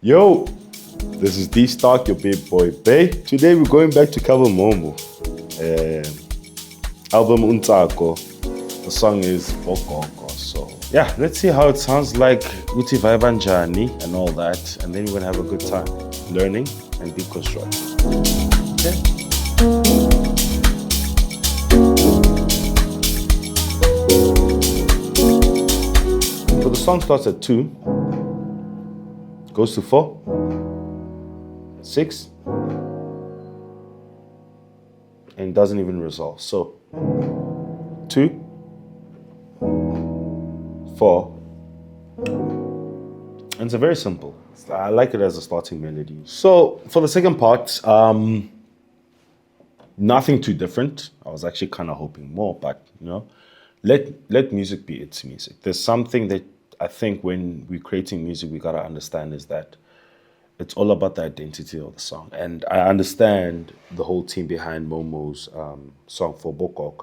Yo, this is D-Stock, your big boy Bay. Today we're going back to Kelvin Momo. Album Untako. The song is gogo. So yeah, let's see how it sounds like Uti Vaibanjani and all that. And then we're gonna have a good time learning and deconstructing. Okay. So the song starts at 2. Goes to 4, 6, and doesn't even resolve. So 2, 4, and it's a very simple. I like it as a starting melody. So for the second part, nothing too different. I was actually kind of hoping more, but let music be its music. There's something that I think when we're creating music, we gotta understand is that it's all about the identity of the song. And I understand the whole team behind Momo's song for gogo.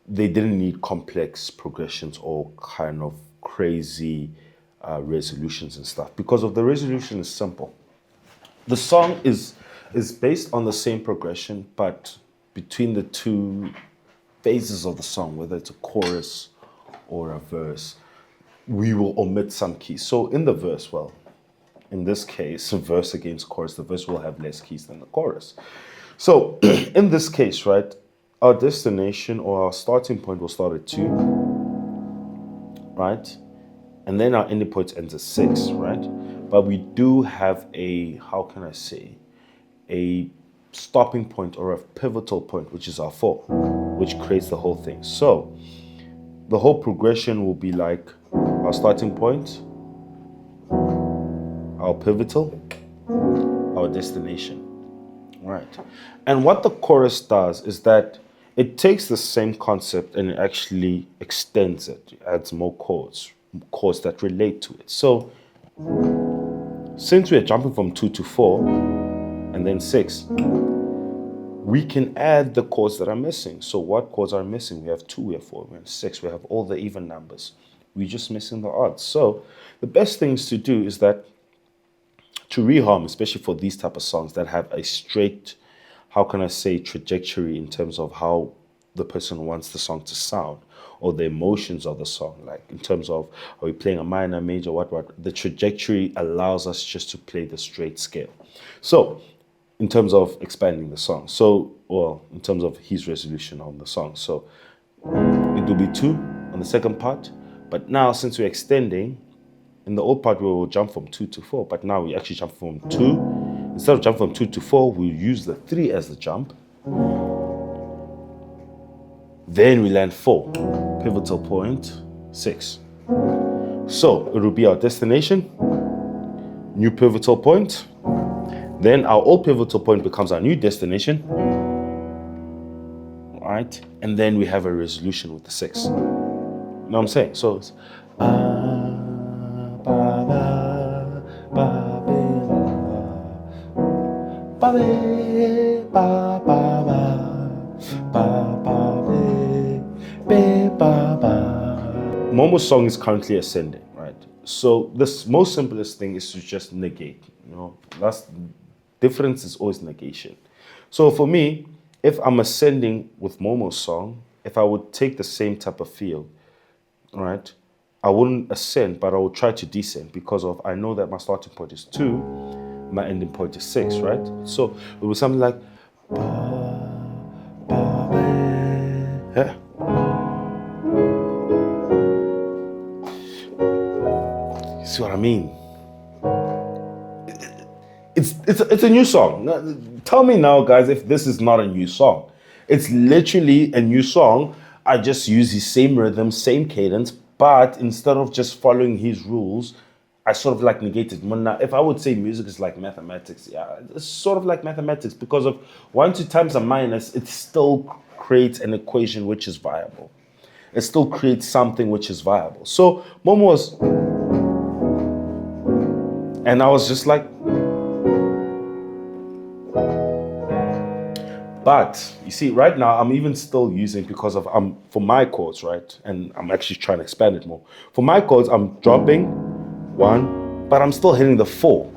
They didn't need complex progressions or kind of crazy resolutions and stuff, because of the resolution is simple. The song is based on the same progression, but between the two phases of the song, whether it's a chorus or a verse, we will omit some keys. So in the verse, well, in this case, verse against chorus, the verse will have less keys than the chorus. So in this case, right, our destination or our starting point will start at 2, right? And then our ending point ends at 6, right? But we do have a, how can I say, a stopping point or a pivotal point, which is our 4, which creates the whole thing. So the whole progression will be like our starting point, our pivotal, our destination, right? And what the chorus does is that it takes the same concept and it actually extends it. It adds more chords that relate to it. So since we're jumping from 2 to 4 and then 6, we can add the chords that are missing. So what chords are missing? We have 2, we have 4, we have 6, we have all the even numbers. We're just missing the odds. So the best things to do is that to reharm, especially for these type of songs that have a straight, how can I say, trajectory in terms of how the person wants the song to sound or the emotions of the song, like in terms of are we playing a minor, major, what, the trajectory allows us just to play the straight scale. So in terms of expanding the song, so, well, in terms of his resolution on the song, so it will be 2 on the second part. But now, since we're extending, in the old part we will jump from 2 to 4, but now we actually jump from 2. Instead of jumping from 2 to 4, we'll use the 3 as the jump. Then we land 4, pivotal point, 6. So it will be our destination, new pivotal point. Then our old pivotal point becomes our new destination, right? And then we have a resolution with the 6. You know what I'm saying? So it's Momo's song is currently ascending, right? So this most simplest thing is to just negate. That's difference is always negation. So for me, if I'm ascending with Momo's song, if I would take the same type of feel, right, I wouldn't ascend, but I would try to descend because of I know that my starting point is 2, my ending point is 6, right? So it was something like yeah. You see what I mean? It's a new song. Tell me now, guys, if this is not a new song. It's literally a new song. I just use the same rhythm, same cadence, but instead of just following his rules, I sort of like negated. If I would say music is like mathematics, yeah, it's sort of like mathematics because of 1, 2 times a minus, it still creates an equation which is viable. It still creates something which is viable. So Momo was, and I was just like, but you see, right now I'm even still using because of for my chords, right? And I'm actually trying to expand it more. For my chords, I'm dropping 1, but I'm still hitting the 4,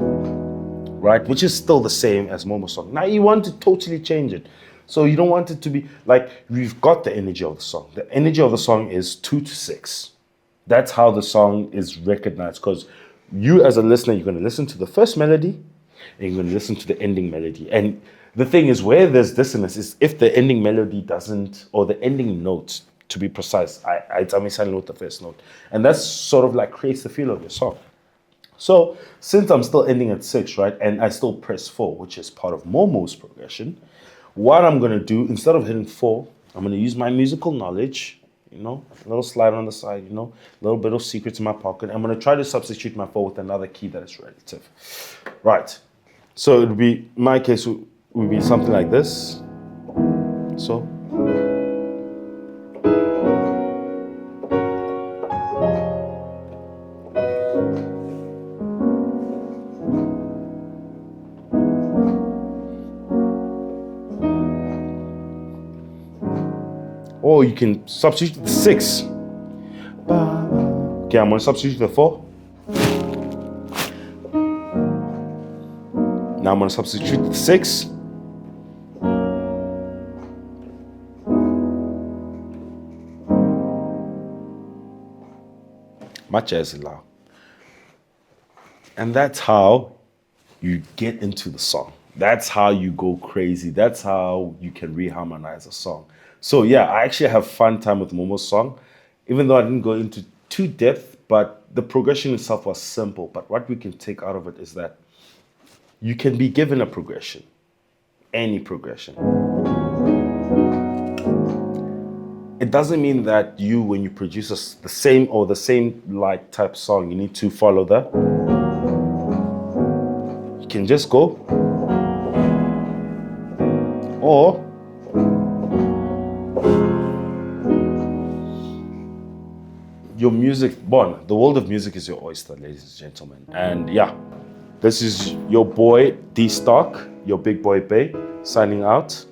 right? Which is still the same as Momo's song. Now you want to totally change it. So you don't want it to be like, we've got the energy of the song. The energy of the song is 2 to 6. That's how the song is recognized, because you as a listener, you're going to listen to the first melody and you're going to listen to the ending melody. And the thing is, where there's dissonance is if the ending melody doesn't, or the ending note, to be precise, it's a note, the first note. And that's sort of like creates the feel of your song. So since I'm still ending at 6, right, and I still press 4, which is part of Momo's progression, what I'm going to do, instead of hitting 4, I'm going to use my musical knowledge, a little slide on the side, a little bit of secrets in my pocket. I'm going to try to substitute my 4 with another key that is relative. Right. So it would be, in my case, would be something like this. So. Or you can substitute the 6. Okay, I'm going to substitute the 4. Now I'm going to substitute the 6. Much as loud. And that's how you get into the song. That's how you go crazy. That's how you can reharmonize a song. So yeah, I actually have fun time with Momo's song, even though I didn't go into too depth, but the progression itself was simple. But what we can take out of it is that you can be given a progression, any progression. It doesn't mean that when you produce the same like type song, you need to follow that. You can just go, or your music, the world of music is your oyster, ladies and gentlemen. And yeah, this is your boy D Stock, your big boy Bay, signing out.